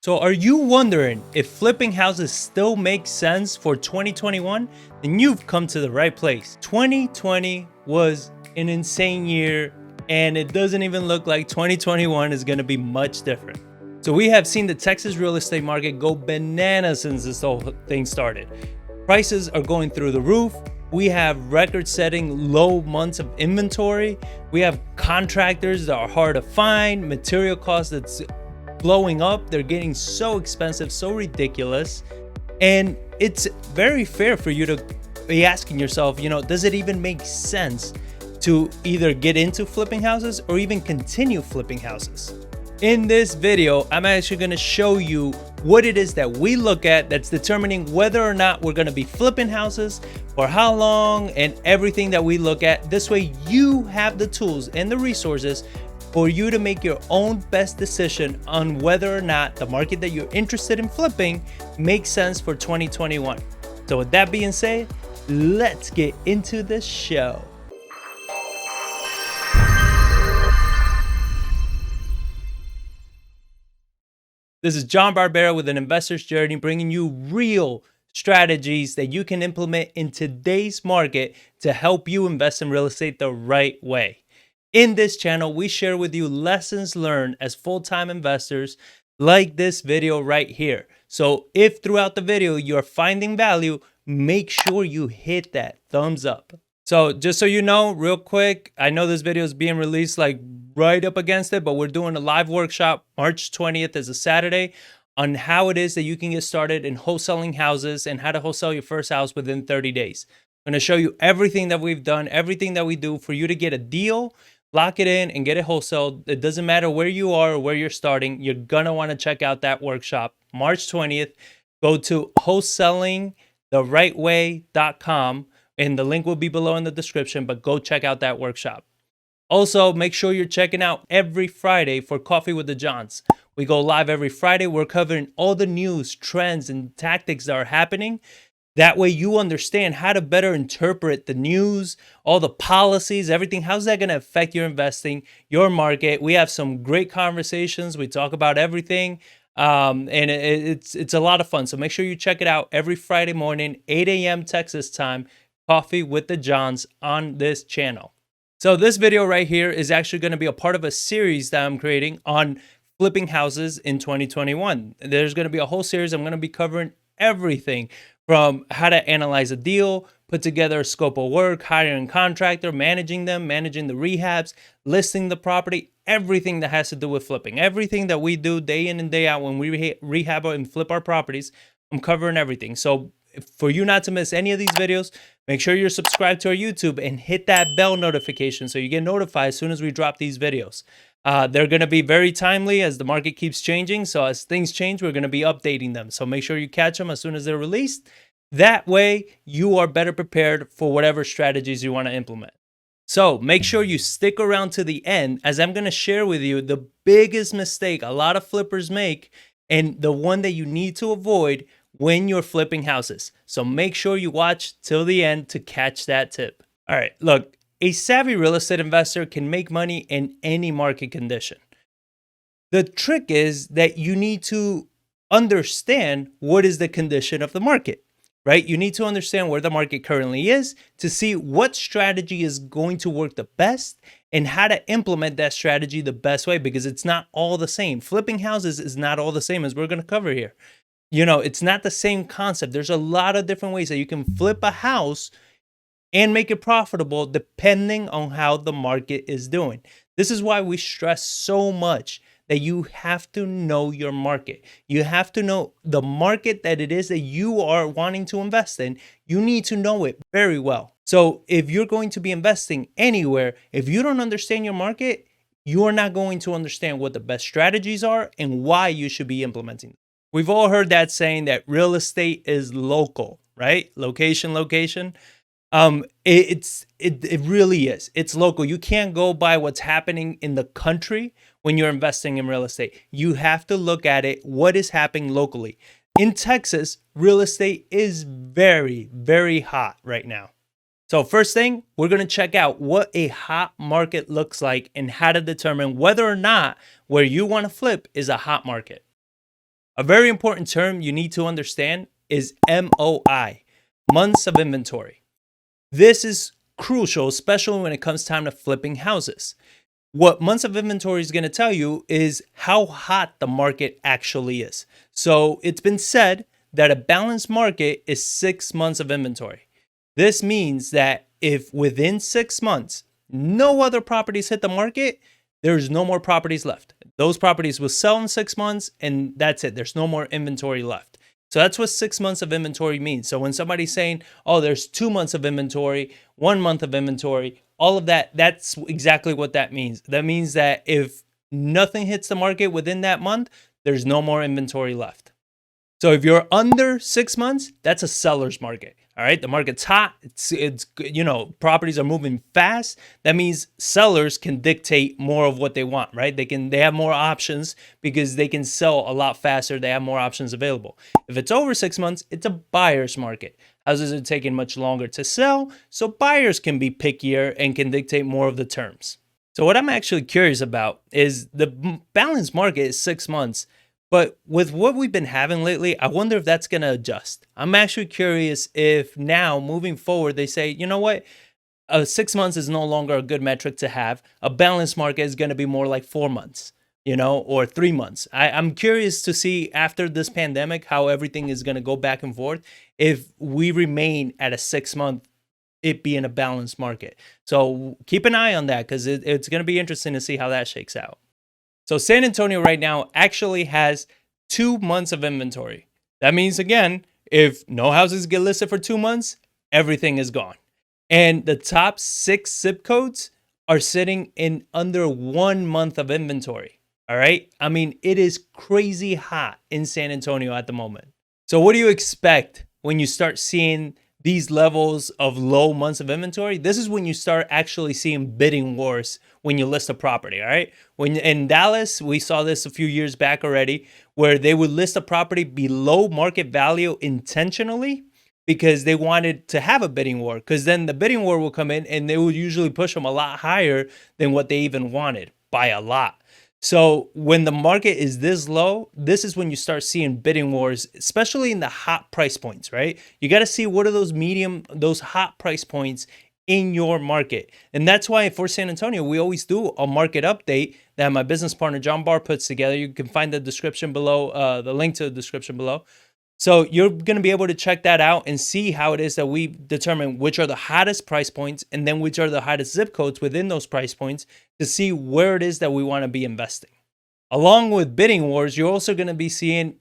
So are you wondering if flipping houses still make sense for 2021? Then you've come to the right place. 2020 was an insane year, and it doesn't even look like 2021 is going to be much different. So we have seen the Texas real estate market go bananas since this whole thing started. Prices are going through the roof. We have record-setting low months of inventory. We have contractors that are hard to find, material costs that's blowing up. They're getting so expensive, so ridiculous. And it's very fair for you to be asking yourself, does it even make sense to either get into flipping houses or even continue flipping houses? In this video, I'm actually going to show you what it is that we look at that's determining whether or not we're going to be flipping houses, for how long, and everything that we look at. This way you have the tools and the resources for you to make your own best decision on whether or not the market that you're interested in flipping makes sense for 2021. So with that being said, let's get into the show. This is John Barbera with an Investor's Journey, bringing you real strategies that you can implement in today's market to help you invest in real estate the right way. In this channel, we share with you lessons learned as full-time investors, like this video right here. So if throughout the video you're finding value, make sure you hit that thumbs up. So just so you know, real quick, I know this video is being released like right up against it, but we're doing a live workshop March 20th as a Saturday on how it is that you can get started in wholesaling houses and how to wholesale your first house within 30 days. I'm going to show you everything that we've done, everything that we do for you to get a deal, lock it in, and get it wholesaled. It doesn't matter where you are or where you're starting. You're going to want to check out that workshop March 20th. Go to wholesalingtherightway.com. And the link will be below in the description, but go check out that workshop. Also, make sure you're checking out every Friday for Coffee with the Johns. We go live every Friday. We're covering all the news, trends, and tactics that are happening. That way you understand how to better interpret the news, all the policies, everything. How's that going to affect your investing, your market? We have some great conversations. We talk about everything. And it's a lot of fun. So make sure you check it out every Friday morning, 8 a.m. Texas time. Coffee with the Johns on this channel. So this video right here is actually going to be a part of a series that I'm creating on flipping houses in 2021. There's going to be a whole series. I'm going to be covering everything from how to analyze a deal, put together a scope of work, hiring a contractor, managing them, managing the rehabs, listing the property, everything that has to do with flipping. Everything that we do day in and day out when we rehab and flip our properties, I'm covering everything. So for you not to miss any of these videos, make sure you're subscribed to our YouTube and hit that bell notification so you get notified as soon as we drop these videos. They're going to be very timely as the market keeps changing. So as things change, we're going to be updating them. So make sure you catch them as soon as they're released. That way, you are better prepared for whatever strategies you want to implement. So make sure you stick around to the end, as I'm going to share with you the biggest mistake a lot of flippers make and the one that you need to avoid when you're flipping houses. So make sure you watch till the end to catch that tip. All right, look, a savvy real estate investor can make money in any market condition. The trick is that you need to understand what is the condition of the market, right? You need to understand where the market currently is to see what strategy is going to work the best and how to implement that strategy the best way, because it's not all the same. Flipping houses is not all the same, as we're going to cover here. It's not the same concept. There's a lot of different ways that you can flip a house and make it profitable depending on how the market is doing. This is why we stress so much that you have to know your market. You have to know the market that it is that you are wanting to invest in. You need to know it very well. So if you're going to be investing anywhere, if you don't understand your market, you are not going to understand what the best strategies are and why you should be implementing them. We've all heard that saying that real estate is local, right? Location. It really is. It's local. You can't go by what's happening in the country when you're investing in real estate. You have to look at it, what is happening locally. In Texas, real estate is very, very hot right now. So first thing, we're going to check out what a hot market looks like and how to determine whether or not where you want to flip is a hot market. A very important term you need to understand is MOI, months of inventory. This is crucial, especially when it comes time to flipping houses. What months of inventory is going to tell you is how hot the market actually is. So it's been said that a balanced market is 6 months of inventory. This means that if within 6 months no other properties hit the market, there's no more properties left. Those properties will sell in 6 months and that's it. There's no more inventory left. So that's what 6 months of inventory means. So when somebody's saying, oh, there's 2 months of inventory, 1 month of inventory, all of that, that's exactly what that means. That means that if nothing hits the market within that month, there's no more inventory left. So if you're under 6 months, that's a seller's market. All right, the market's hot. It's properties are moving fast. That means sellers can dictate more of what they want, right? They have more options because they can sell a lot faster. They have more options available. If it's over 6 months, it's a buyer's market. Houses are taking much longer to sell, so buyers can be pickier and can dictate more of the terms. So what I'm actually curious about is the balanced market is 6 months. But with what we've been having lately, I wonder if that's going to adjust. I'm actually curious if now, moving forward, they say, you know what? 6 months is no longer a good metric to have. A balanced market is going to be more like 4 months, or 3 months. I'm curious to see after this pandemic how everything is going to go back and forth if we remain at a 6 month, it being a balanced market. So keep an eye on that because it's going to be interesting to see how that shakes out. So San Antonio right now actually has 2 months of inventory. That means, again, if no houses get listed for 2 months, everything is gone. And the top 6 zip codes are sitting in under 1 month of inventory. All right. I mean, it is crazy hot in San Antonio at the moment. So what do you expect when you start seeing these levels of low months of inventory? This is when you start actually seeing bidding wars when you list a property, all right? When in Dallas, we saw this a few years back already, where they would list a property below market value intentionally because they wanted to have a bidding war, because then the bidding war will come in and they would usually push them a lot higher than what they even wanted by a lot. So when the market is this low, this is when you start seeing bidding wars, especially in the hot price points, right? You got to see what are those hot price points in your market. And that's why for San Antonio, we always do a market update that my business partner, John Barr, puts together. You can find the description below, the link to the description below. So you're going to be able to check that out and see how it is that we determine which are the hottest price points and then which are the hottest zip codes within those price points to see where it is that we want to be investing. Along with bidding wars, you're also going to be seeing,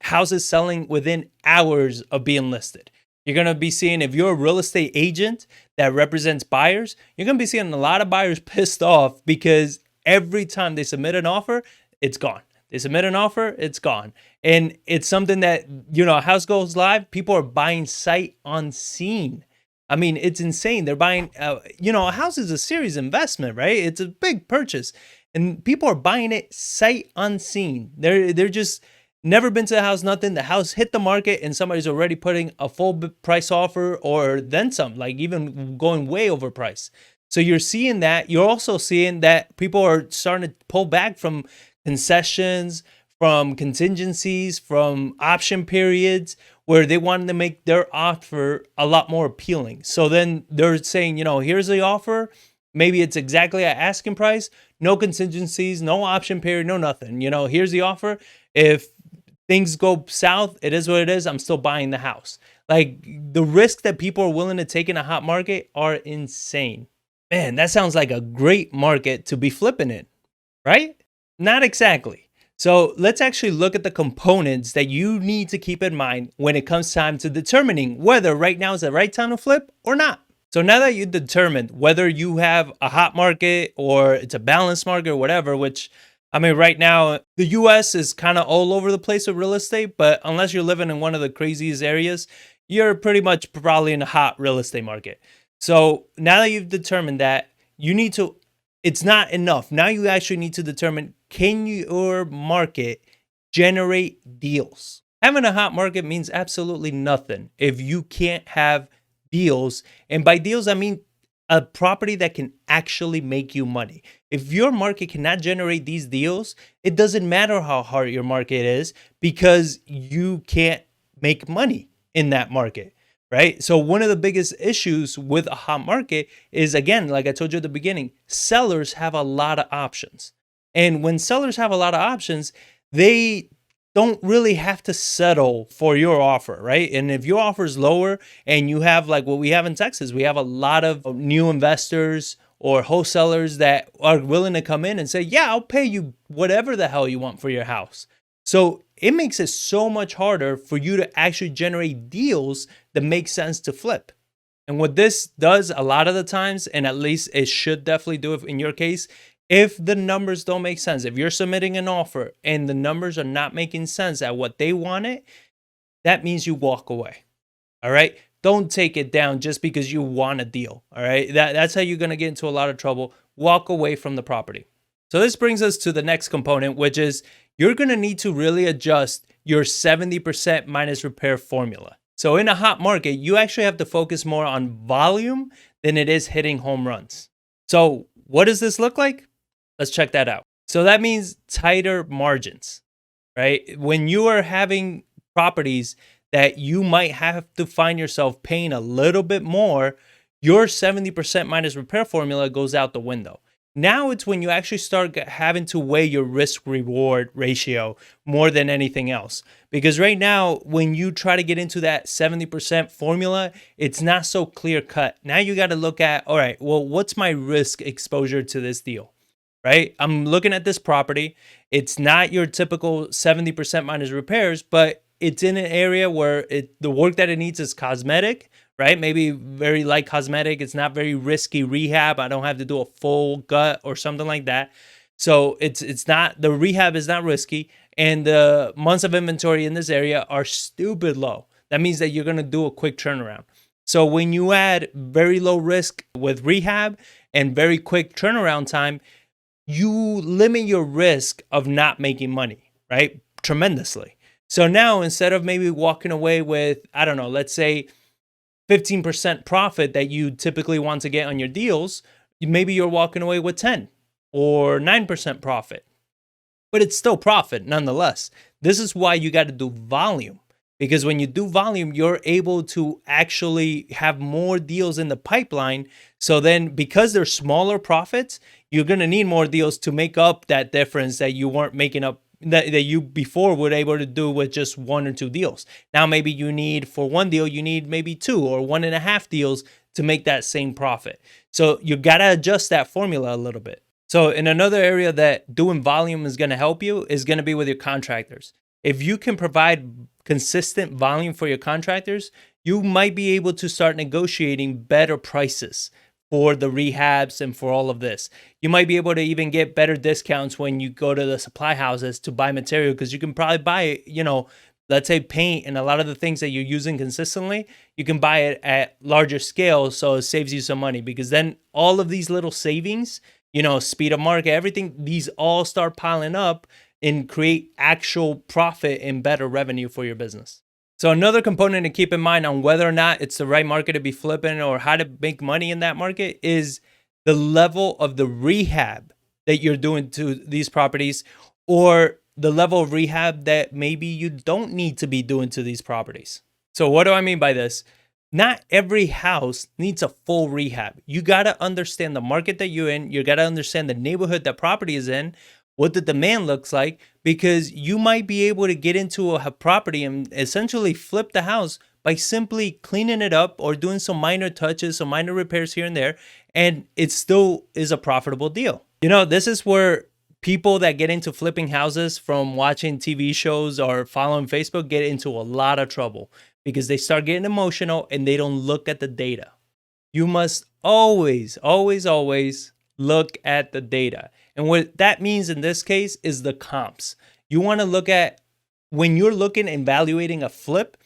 houses selling within hours of being listed. You're going to be seeing, if you're a real estate agent that represents buyers, you're going to be seeing a lot of buyers pissed off because every time they submit an offer, it's gone. They submit an offer, it's gone. And it's something that, a house goes live, people are buying sight unseen. I mean, it's insane. They're buying, a house is a serious investment, right? It's a big purchase. And people are buying it sight unseen. They're just never been to the house, nothing. The house hit the market and somebody's already putting a full price offer or then some, like even going way over price. So you're seeing that. You're also seeing that people are starting to pull back from concessions, from contingencies, from option periods where they wanted to make their offer a lot more appealing. So then they're saying, here's the offer. Maybe it's exactly at asking price, no contingencies, no option period, no nothing. Here's the offer. If things go south, it is what it is. I'm still buying the house. Like, the risk that people are willing to take in a hot market are insane. Man, that sounds like a great market to be flipping in, right? Not exactly. So let's actually look at the components that you need to keep in mind when it comes time to determining whether right now is the right time to flip or not. So now that you determined whether you have a hot market or it's a balanced market or whatever, which, I mean, right now, the US is kind of all over the place with real estate, but unless you're living in one of the craziest areas, you're pretty much probably in a hot real estate market. So now that you've determined that, it's not enough. Now you actually need to determine, can your market generate deals? Having a hot market means absolutely nothing if you can't have deals. And by deals, I mean a property that can actually make you money. If your market cannot generate these deals, it doesn't matter how hard your market is because you can't make money in that market, right? So, one of the biggest issues with a hot market is, again, like I told you at the beginning, sellers have a lot of options. And when sellers have a lot of options, they don't really have to settle for your offer, right? And if your offer is lower and you have like what we have in Texas, we have a lot of new investors or wholesalers that are willing to come in and say, yeah, I'll pay you whatever the hell you want for your house. So it makes it so much harder for you to actually generate deals that make sense to flip. And what this does a lot of the times, and at least it should definitely do it in your case, if the numbers don't make sense, if you're submitting an offer and the numbers are not making sense at what they wanted, that means you walk away. All right. Don't take it down just because you want a deal. All right. That's how you're going to get into a lot of trouble. Walk away from the property. So this brings us to the next component, which is you're going to need to really adjust your 70% minus repair formula. So in a hot market, you actually have to focus more on volume than it is hitting home runs. So what does this look like? Let's check that out. So that means tighter margins, right? When you are having properties that you might have to find yourself paying a little bit more, your 70% minus repair formula goes out the window. Now it's when you actually start having to weigh your risk reward ratio more than anything else. Because right now, when you try to get into that 70% formula, it's not so clear cut. Now you got to look at, all right, well, what's my risk exposure to this deal? Right? I'm looking at this property. It's not your typical 70% minus repairs, but it's in an area where the work that it needs is cosmetic, right? Maybe very light cosmetic. It's not very risky rehab. I don't have to do a full gut or something like that. So it's not, the rehab is not risky, and the months of inventory in this area are stupid low. That means that you're going to do a quick turnaround. So when you add very low risk with rehab and very quick turnaround time, you limit your risk of not making money, right? Tremendously. So now instead of maybe walking away with, I don't know, let's say 15% profit that you typically want to get on your deals, maybe you're walking away with 10 or 9% profit. But it's still profit nonetheless. This is why you got to do volume. Because when you do volume, you're able to actually have more deals in the pipeline. So then because they're smaller profits, you're going to need more deals to make up that difference that you weren't making up, that you before were able to do with just one or two deals. Now maybe you need, for one deal, you need maybe 2 or 1.5 deals to make that same profit. So you got to adjust that formula a little bit. So in another area that doing volume is going to help you is going to be with your contractors. If you can provide consistent volume for your contractors, you might be able to start negotiating better prices for the rehabs and for all of this. You might be able to even get better discounts when you go to the supply houses to buy material, because you can probably buy, let's say paint and a lot of the things that you're using consistently, you can buy it at larger scale, so it saves you some money, because then all of these little savings, speed of market, everything, these all start piling up and create actual profit and better revenue for your business. So another component to keep in mind on whether or not it's the right market to be flipping or how to make money in that market is the level of the rehab that you're doing to these properties, or the level of rehab that maybe you don't need to be doing to these properties. So what do I mean by this? Not every house needs a full rehab. You got to understand the market that you're in. You got to understand the neighborhood that property is in, what the demand looks like, because you might be able to get into a property and essentially flip the house by simply cleaning it up or doing some minor touches, some minor repairs here and there, and it still is a profitable deal. This is where people that get into flipping houses from watching TV shows or following Facebook get into a lot of trouble, because they start getting emotional and they don't look at the data. You must always, always, always look at the data. And what that means in this case is the comps. You want to look at, when you're looking and evaluating a flip,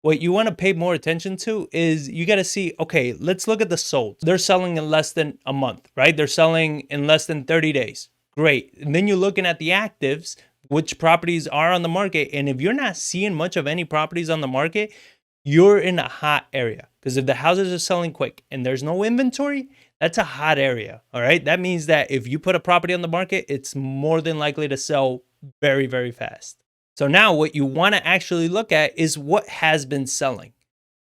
what you want to pay more attention to is you got to see, okay, let's look at the sold. They're selling in less than a month, right? They're selling in less than 30 days. Great. And then you're looking at the actives, which properties are on the market. And if you're not seeing much of any properties on the market, you're in a hot area. Because if the houses are selling quick and there's no inventory, that's a hot area. All right. That means that if you put a property on the market, it's more than likely to sell very, very fast. So now what you want to actually look at is what has been selling,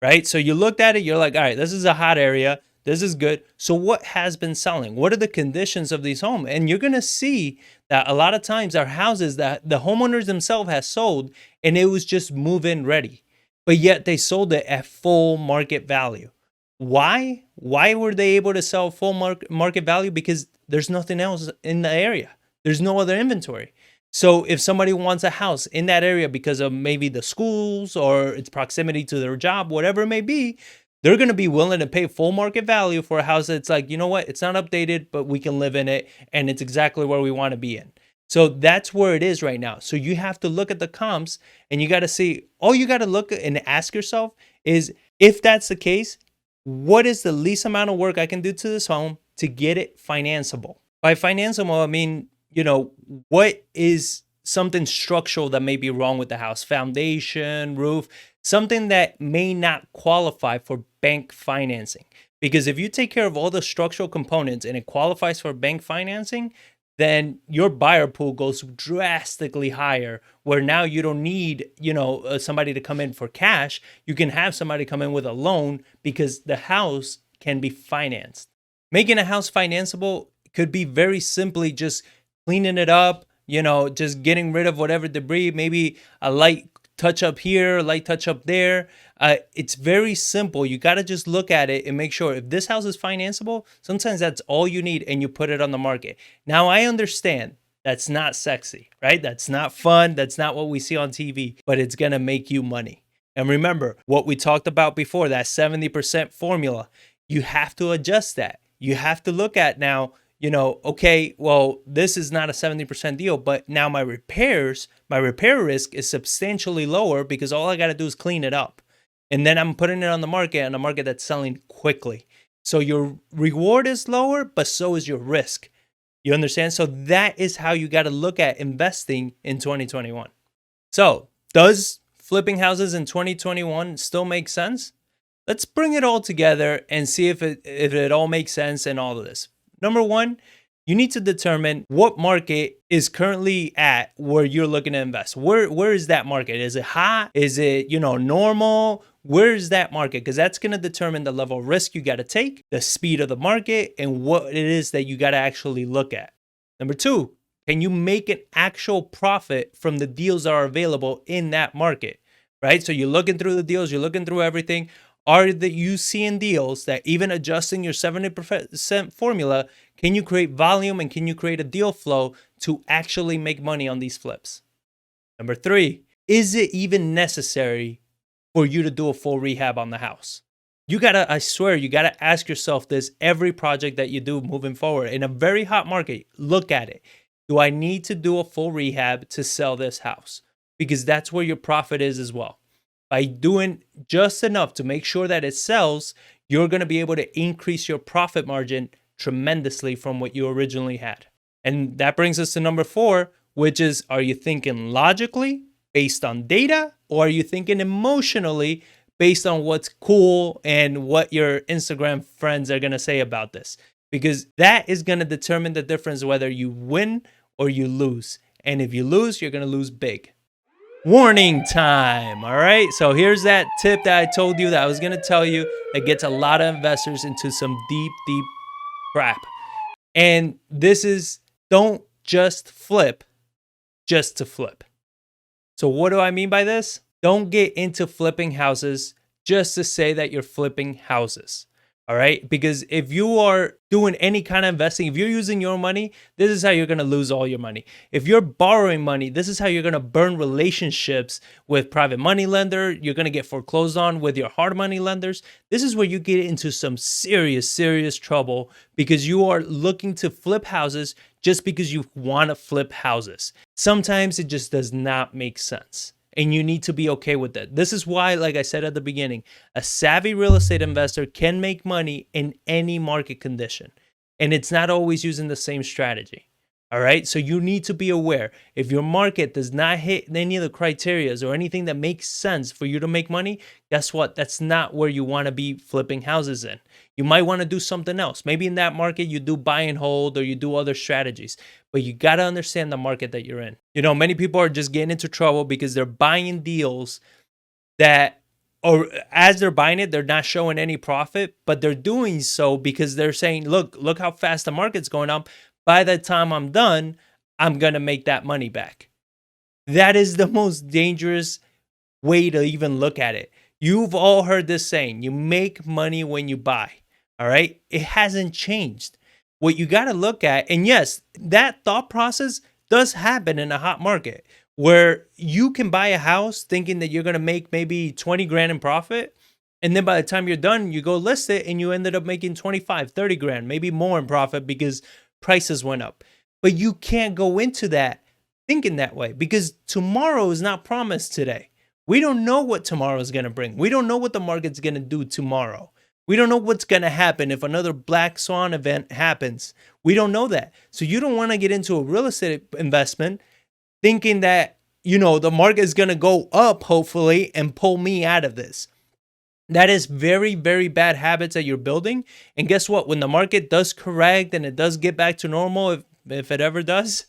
right? So you looked at it, you're like, all right, this is a hot area. This is good. So what has been selling? What are the conditions of these homes? And you're going to see that a lot of times are houses that the homeowners themselves has sold and it was just move-in ready, but yet they sold it at full market value. Why? Why were they able to sell full market value? Because there's nothing else in the area. There's no other inventory. So if somebody wants a house in that area because of maybe the schools or its proximity to their job, whatever it may be, they're going to be willing to pay full market value for a house that's like, you know what, it's not updated, but we can live in it and it's exactly where we want to be in. So that's where it is right now. So you have to look at the comps and you got to see, all you got to look and ask yourself is, if that's the case, what is the least amount of work I can do to this home to get it financeable? By financeable, I mean, what is something structural that may be wrong with the house? Foundation, roof, something that may not qualify for bank financing. Because if you take care of all the structural components and it qualifies for bank financing, then your buyer pool goes drastically higher, where now you don't need, somebody to come in for cash. You can have somebody come in with a loan because the house can be financed. Making a house financeable could be very simply just cleaning it up, just getting rid of whatever debris, maybe a light touch up here, a light touch up there. It's very simple. You got to just look at it and make sure if this house is financeable, sometimes that's all you need and you put it on the market. Now, I understand that's not sexy, right? That's not fun. That's not what we see on TV, but it's going to make you money. And remember what we talked about before, that 70% formula. You have to adjust that. You have to look at now, okay, well, this is not a 70% deal, but now my repair risk is substantially lower because all I got to do is clean it up. And then I'm putting it on a market that's selling quickly. So your reward is lower, but so is your risk. You understand? So that is how you got to look at investing in 2021. So does flipping houses in 2021 still make sense? Let's bring it all together and see if it all makes sense in all of this. Number one, you need to determine what market is currently at where you're looking to invest. Where is that market? Is it hot? Is it, normal? Where is that market? Because that's going to determine the level of risk you got to take, the speed of the market, and what it is that you got to actually look at. Number two, can you make an actual profit from the deals that are available in that market, right? So you're looking through the deals, you're looking through everything. Are you seeing deals that even adjusting your 70% formula, can you create volume and can you create a deal flow to actually make money on these flips? Number three, is it even necessary for you to do a full rehab on the house? I swear, you gotta ask yourself this every project that you do moving forward. In a very hot market, look at it. Do I need to do a full rehab to sell this house? Because that's where your profit is as well. By doing just enough to make sure that it sells, you're going to be able to increase your profit margin tremendously from what you originally had. And that brings us to number four, which is, are you thinking logically based on data, or are you thinking emotionally based on what's cool and what your Instagram friends are going to say about this? Because that is going to determine the difference whether you win or you lose. And if you lose, you're going to lose big. Warning time. All right. So here's that tip that I told you that I was going to tell you that gets a lot of investors into some deep, deep crap. And this is, don't just flip just to flip. So what do I mean by this? Don't get into flipping houses just to say that you're flipping houses. All right. Because if you are doing any kind of investing, if you're using your money, this is how you're going to lose all your money. If you're borrowing money, this is how you're going to burn relationships with private money lender. You're going to get foreclosed on with your hard money lenders. This is where you get into some serious, serious trouble because you are looking to flip houses just because you want to flip houses. Sometimes it just does not make sense. And you need to be okay with that. This is why, like I said at the beginning, a savvy real estate investor can make money in any market condition. And it's not always using the same strategy. All right. So you need to be aware. If your market does not hit any of the criterias or anything that makes sense for you to make money, guess what? That's not where you want to be flipping houses in. You might want to do something else. Maybe in that market, you do buy and hold or you do other strategies, but you got to understand the market that you're in. Many people are just getting into trouble because they're buying deals that, or as they're buying it, they're not showing any profit, but they're doing so because they're saying, look how fast the market's going up. By the time I'm done, I'm going to make that money back. That is the most dangerous way to even look at it. You've all heard this saying, you make money when you buy. All right. It hasn't changed. What you got to look at, and yes, that thought process does happen in a hot market where you can buy a house thinking that you're going to make maybe 20 grand in profit. And then by the time you're done, you go list it and you ended up making 25, 30 grand, maybe more in profit because prices went up. But you can't go into that thinking that way because tomorrow is not promised today. We don't know what tomorrow is going to bring. We don't know what the market's going to do tomorrow. We don't know what's going to happen if another black swan event happens. We don't know that. So you don't want to get into a real estate investment thinking that, the market is going to go up, hopefully, and pull me out of this. That is very, very bad habits that you're building. And guess what? When the market does correct and it does get back to normal, if it ever does,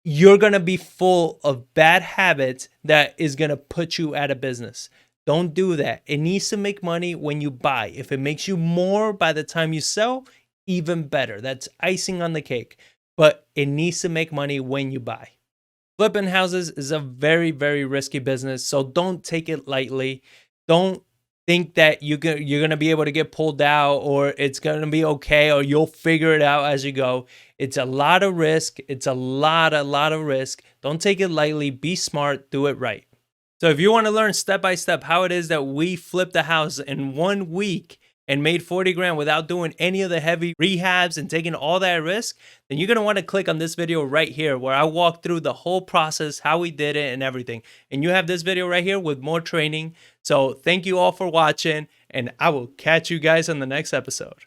you're going to be full of bad habits that is going to put you out of business. Don't do that. It needs to make money when you buy. If it makes you more by the time you sell, even better. That's icing on the cake. But it needs to make money when you buy. Flipping houses is a very, very risky business. So don't take it lightly. Don't think that you're going to be able to get pulled out or it's going to be okay or you'll figure it out as you go. It's a lot of risk. It's a lot of risk. Don't take it lightly. Be smart. Do it right. So if you want to learn step by step how it is that we flipped a house in 1 week and made 40 grand without doing any of the heavy rehabs and taking all that risk, then you're going to want to click on this video right here where I walk through the whole process, how we did it and everything. And you have this video right here with more training. So thank you all for watching and I will catch you guys on the next episode.